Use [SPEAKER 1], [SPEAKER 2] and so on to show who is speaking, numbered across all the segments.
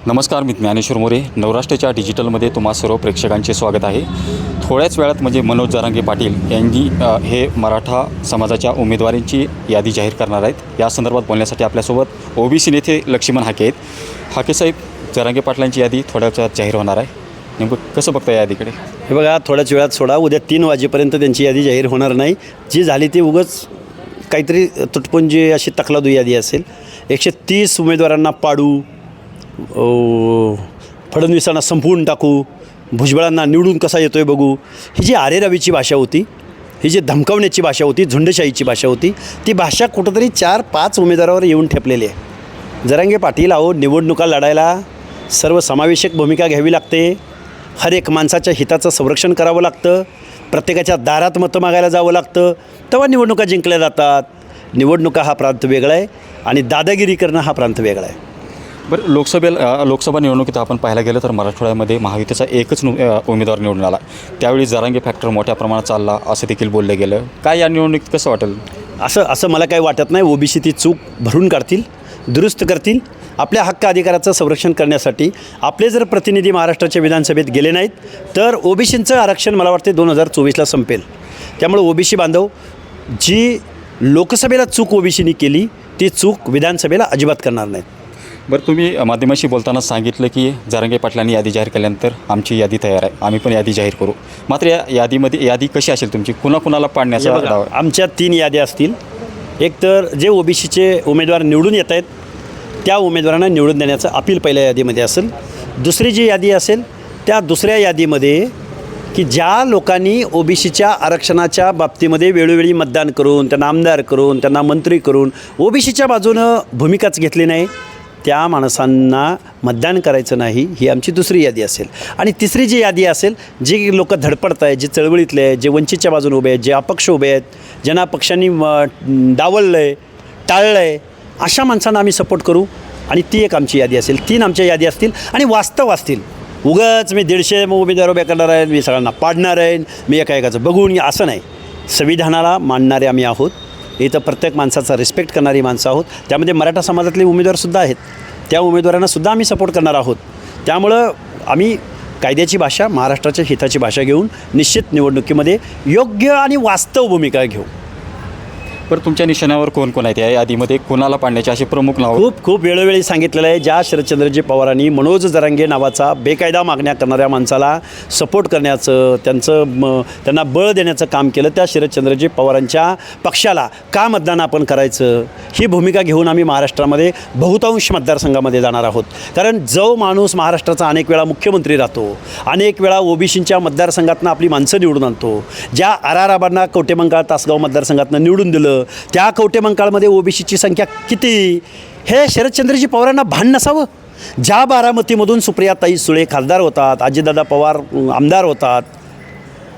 [SPEAKER 1] नमस्कार, मी ज्ञानेश्वर मोरे. नवराष्ट्राच्या डिजिटलमध्ये तुम्हा सर्व प्रेक्षकांचे स्वागत आहे. थोड्याच वेळात म्हणजे मनोज जरांगे पाटील यांनी हे मराठा समाजाच्या उमेदवारांची यादी जाहीर करणार आहेत. या संदर्भात बोलण्यासाठी आपल्यासोबत ओबीसी नेते लक्ष्मण हाके आहेत. हाके साहेब, जरांगे पाटलांची यादी थोड्याच वेळात जाहीर होणार आहे. नेमकं कसं बघता यादीकडे?
[SPEAKER 2] हे बघा, थोड्याच वेळात सोडा. उद्या 3 वाजेपर्यंत त्यांची यादी जाहीर होणार नाही. जी झाली ती उगाच काहीतरी तुटपुंजी अशी तकलादू यादी असेल. 130 उमेदवारांना पाडू, फडणवीसांना संपवून टाकू, भुजबळांना निवडून कसा येतो आहे बघू, ही जी आरेरावीची भाषा होती, ही जी धमकावण्याची भाषा होती, झुंडशाहीची भाषा होती, ती भाषा कुठंतरी 4-5 उमेदवारावर येऊन ठेपलेली आहे. जरांगे पाटील, निवडणुका लढायला सर्वसमावेशक भूमिका घ्यावी लागते. हर एक माणसाच्या हिताचं संरक्षण करावं लागतं. प्रत्येकाच्या दारात मतं मागायला जावं लागतं. तेव्हा निवडणुका जिंकल्या जातात. निवडणुका हा प्रांत वेगळा आहे आणि दादागिरी करणं हा प्रांत वेगळा आहे.
[SPEAKER 1] बरं, लोकसभा निवडणुकीत आपण पाहायला गेलं तर मराठवाड्यामध्ये महायुतीचा एकच उमेदवार निवडून आला. त्यावेळी जरांगे फॅक्टर मोठ्या प्रमाणात चालला असं देखील बोललं गेलं. काय या निवडणुकीत कसं वाटेल?
[SPEAKER 2] असं मला काही वाटत नाही. ओबीसी ती चूक भरून काढतील, दुरुस्त करतील. आपल्या हक्क अधिकाराचं संरक्षण करण्यासाठी आपले जर प्रतिनिधी महाराष्ट्राच्या विधानसभेत गेले नाहीत तर ओबीसींचं आरक्षण मला वाटते 2024ला संपेल. त्यामुळे ओबीसी बांधव, जी लोकसभेला चूक ओबीसीनी केली ती चूक विधानसभेला अजिबात करणार नाहीत.
[SPEAKER 1] बरं, तुम्ही माध्यमाशी बोलताना सांगितलं की जरांगे पाटलांनी यादी जाहीर केल्यानंतर आमची यादी तयार आहे, आम्ही पण यादी जाहीर करू. मात्र या यादी कशी असेल तुमची? कुणाला पाडण्याचा दावा?
[SPEAKER 2] आमच्या 3 याद्या असतील. एक तर जे ओबीसीचे उमेदवार निवडून येत आहेत त्या उमेदवारांना निवडून देण्याचं अपील पहिल्या यादीमध्ये असेल. दुसरी जी यादी असेल त्या दुसऱ्या यादीमध्ये की ज्या लोकांनी ओबीसीच्या आरक्षणाच्या बाबतीमध्ये वेळोवेळी मतदान करून, त्यांना आमदार करून, त्यांना मंत्री करून ओबीसीच्या बाजूनं भूमिकाच घेतली नाही, त्या माणसांना मतदान करायचं नाही, ही आमची दुसरी यादी असेल. आणि तिसरी जी यादी असेल, जी लोक धडपडत आहेत, जे चळवळीतले आहेत, जे वंचितच्या बाजूने उभे आहेत, जे अपक्ष उभे आहेत, ज्यांना पक्षांनी डावललं आहे, टाळलं आहे, अशा माणसांना आम्ही सपोर्ट करू. आणि ती एक आमची यादी असेल. 3 आमच्या यादी असतील आणि वास्तव असतील. उगाच मी 150 उमेदवार उभे करणार आहे, मी सगळ्यांना पाडणार आहे, मी एकाचं बघून, असं नाही. संविधानाला मानणारे आम्ही आहोत. इथं प्रत्येक माणसाचा रिस्पेक्ट करणारी माणसं आहोत. त्यामध्ये मराठा समाजातले उमेदवारसुद्धा आहेत. त्या उमेदवारांनासुद्धा आम्ही सपोर्ट करणार आहोत. त्यामुळं आम्ही कायद्याची भाषा, महाराष्ट्राच्या हिताची भाषा घेऊन निश्चित निवडणुकीमध्ये योग्य आणि वास्तव भूमिका घेऊ.
[SPEAKER 1] बरं, तुमच्या निशाण्यावर कोण आहेत? या यादीमध्ये कोणाला पाडण्याचे असे प्रमुख नाव?
[SPEAKER 2] खूप वेळोवेळी सांगितलेलं आहे. ज्या शरदचंद्रजी पवारांनी मनोज जरांगे नावाचा बेकायदा मागण्या करणाऱ्या माणसाला सपोर्ट करण्याचं, त्यांना बळ देण्याचं काम केलं, त्या शरदचंद्रजी पवारांच्या पक्षाला का मतदान आपण करायचं, ही भूमिका घेऊन आम्ही महाराष्ट्रामध्ये बहुतांश मतदारसंघामध्ये जाणार आहोत. कारण जो माणूस महाराष्ट्राचा अनेक वेळा मुख्यमंत्री राहतो, अनेक वेळा ओबीसींच्या मतदारसंघातनं आपली माणसं निवडून आणतो, ज्या आराराबांना कवटेमंकाळ, तासगाव मतदारसंघातनं निवडून दिलं, त्या कवटेमंकाळमध्ये ओबीसीची संख्या किती, हे शरदचंद्रजी पवारांना भान नसावं? ज्या बारामतीमधून सुप्रियाताई सुळे खासदार होतात, अजितदादा पवार आमदार होतात,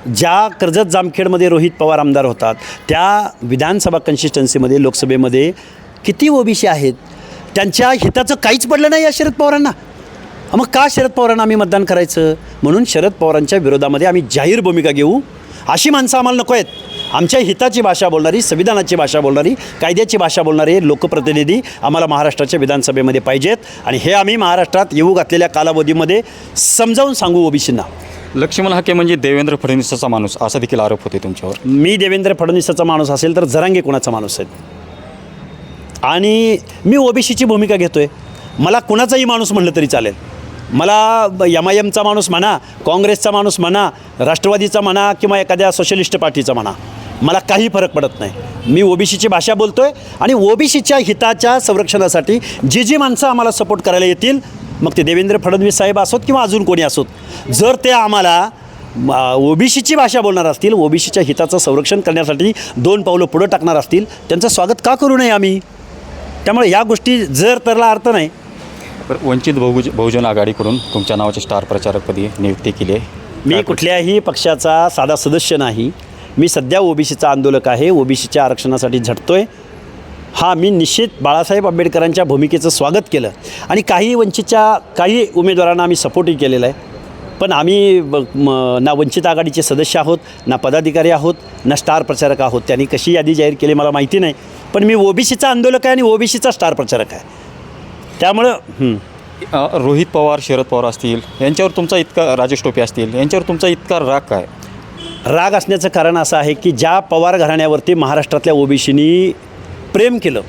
[SPEAKER 2] ज्या कर्जत जामखेडमध्ये रोहित पवार आमदार होतात, त्या विधानसभा कन्सिस्टन्सीमध्ये, लोकसभेमध्ये किती ओबीसी आहेत? त्यांच्या हिताचं काहीच पडलं नाही या शरद पवारांना. मग का शरद पवारांना आम्ही मतदान करायचं? म्हणून शरद पवारांच्या विरोधामध्ये आम्ही जाहीर भूमिका घेऊ. अशी माणसं आम्हाला नको आहेत. आमच्या हिताची भाषा बोलणारी, संविधानाची भाषा बोलणारी, कायद्याची भाषा बोलणारे लोकप्रतिनिधी आम्हाला महाराष्ट्राच्या विधानसभेमध्ये पाहिजेत. आणि हे आम्ही महाराष्ट्रात येऊ घातलेल्या कालावधीमध्ये समजावून सांगू ओबीसींना.
[SPEAKER 1] लक्ष्मण हाके म्हणजे देवेंद्र फडणवीसाचा माणूस असा देखील आरोप होते तुमच्यावर.
[SPEAKER 2] मी देवेंद्र फडणवीसाचा माणूस असेल तर जरांगे कोणाचा माणूस आहे? आणि मी ओबीसीची भूमिका घेतो आहे. मला कुणाचाही माणूस म्हणलं तरी चालेल. मला MIMचा माणूस म्हणा, काँग्रेसचा माणूस म्हणा, राष्ट्रवादीचा म्हणा किंवा एखाद्या सोशलिस्ट पार्टीचा म्हणा, मला काही फरक पडत नाही. मी ओबीसीची भाषा बोलतो आहे आणि ओबीसीच्या हिताच्या संरक्षणासाठी जी माणसं आम्हाला सपोर्ट करायला येतील, मग ते देवेंद्र फडणवीस साहेब असोत किंवा अजून कोणी असोत, जर ते आम्हाला ओबीसीची भाषा बोलणार असतील, ओबीसीच्या हिताचं संरक्षण करण्यासाठी 2 पावलं पुढं टाकणार असतील, त्यांचं स्वागत का करू नये आम्ही? त्यामुळे ह्या गोष्टी जर त्याला अर्थ नाही.
[SPEAKER 1] वंचित बहुजन आघाडीकडून तुमच्या नावाचे स्टार प्रचारकपदी नियुक्ती केली आहे.
[SPEAKER 2] मी कुठल्याही पक्षाचा साधा सदस्य नाही. मी सध्या ओबीसीचा आंदोलक आहे. ओबीसीच्या आरक्षणासाठी झटतोय. मी निश्चित बाळासाहेब आंबेडकरांच्या भूमिकेचं स्वागत केलं आणि काही उमेदवारांना आम्ही सपोर्टही केलेला आहे. पण आम्ही ना वंचित आघाडीचे सदस्य आहोत, ना पदाधिकारी आहोत, ना स्टार प्रचारक आहोत. त्यांनी कशी यादी जाहीर केली मला माहिती नाही. पण मी ओबीसीचा आंदोलक आहे आणि ओबीसीचा स्टार प्रचारक आहे. त्यामुळं
[SPEAKER 1] रोहित पवार, शरद पवार असतील यांच्यावर तुमचा इतका, राजेश टोपे असतील यांच्यावर तुमचा इतका राग काय?
[SPEAKER 2] राग असण्याचं कारण असं आहे की ज्या पवार घराण्यावरती महाराष्ट्रातल्या ओबीसीनी प्रेम केलं,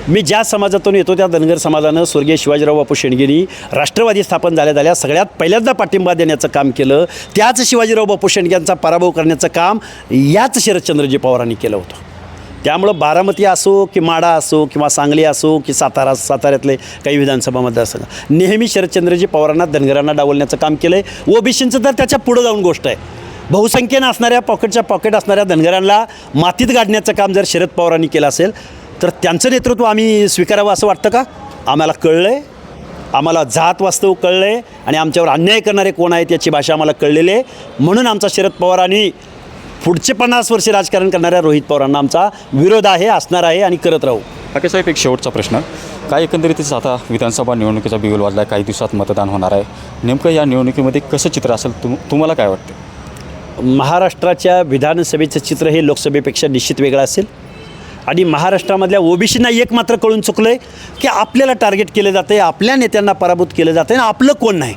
[SPEAKER 2] मी ज्या समाजातून येतो त्या धनगर समाजानं स्वर्गीय शिवाजीराव बापू शेणगेंनी राष्ट्रवादी स्थापन झाल्या सगळ्यात पहिल्यांदा पाठिंबा देण्याचं काम केलं. त्याच शिवाजीराव बापू शेणगेंचा पराभव करण्याचं काम याच शरदचंद्रजी पवारांनी केलं होतं. त्यामुळं बारामती असो की माढा असो किंवा सांगली असो की साताऱ्यातले काही विधानसभा मतदारसंघ, नेहमी शरदचंद्रजी पवारांना धनगरांना डावलण्याचं काम केलं आहे. ओबीसींचं तर त्याच्या पुढं जाऊन गोष्ट आहे. बहुसंख्येनं असणाऱ्या पॉकेट असणाऱ्या धनगरांना मातीत गाडण्याचं काम जर शरद पवारांनी केलं असेल तर त्यांचं नेतृत्व आम्ही स्वीकारावं असं वाटतं का? आम्हाला कळलं आहे, आम्हाला जात वास्तव कळलं आहे आणि आमच्यावर अन्याय करणारे कोण आहेत याची भाषा आम्हाला कळलेली आहे. म्हणून आमचा शरद पवारांनी पुढचे 50 वर्षे राजकारण करणाऱ्या रोहित पवारांना आमचा विरोध आहे, असणार आहे आणि करत राहू.
[SPEAKER 1] साहेब, एक शेवटचा प्रश्न. काय एकंदरीतच आता विधानसभा निवडणुकीचा बिगुल वाजला, काही दिवसात मतदान होणार आहे. नेमकं या निवडणुकीमध्ये कसं चित्र असेल तुम्हाला काय वाटतं?
[SPEAKER 2] महाराष्ट्राच्या विधानसभेचं चित्र हे लोकसभेपेक्षा निश्चित वेगळं असेल आणि महाराष्ट्रामधल्या ओबीसींना एक मात्र कळून चुकलं आहे की आपल्याला टार्गेट केलं जातं आहे, आपल्या नेत्यांना पराभूत केलं जातं आहे आणि आपलं कोण नाही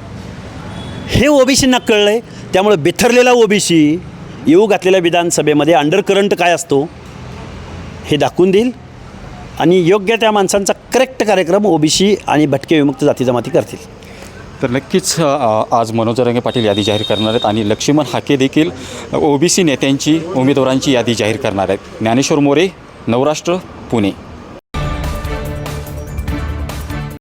[SPEAKER 2] हे ओबीसींना कळलं आहे. त्यामुळे बिथरलेला ओबीसी येऊ घातलेल्या विधानसभेमध्ये अंडरकरंट काय असतो हे दाखवून देईल आणि योग्य त्या माणसांचा करेक्ट कार्यक्रम ओबीसी आणि भटके विमुक्त जाती जमाती करतील.
[SPEAKER 1] तर नक्कीच आज मनोज जरांगे पाटील यादी जाहीर करणार आहेत आणि लक्ष्मण हाके देखील ओबीसी नेत्यांची, उमेदवारांची यादी जाहीर करणार आहेत. ज्ञानेश्वर मोरे, नवराष्ट्र, पुणे.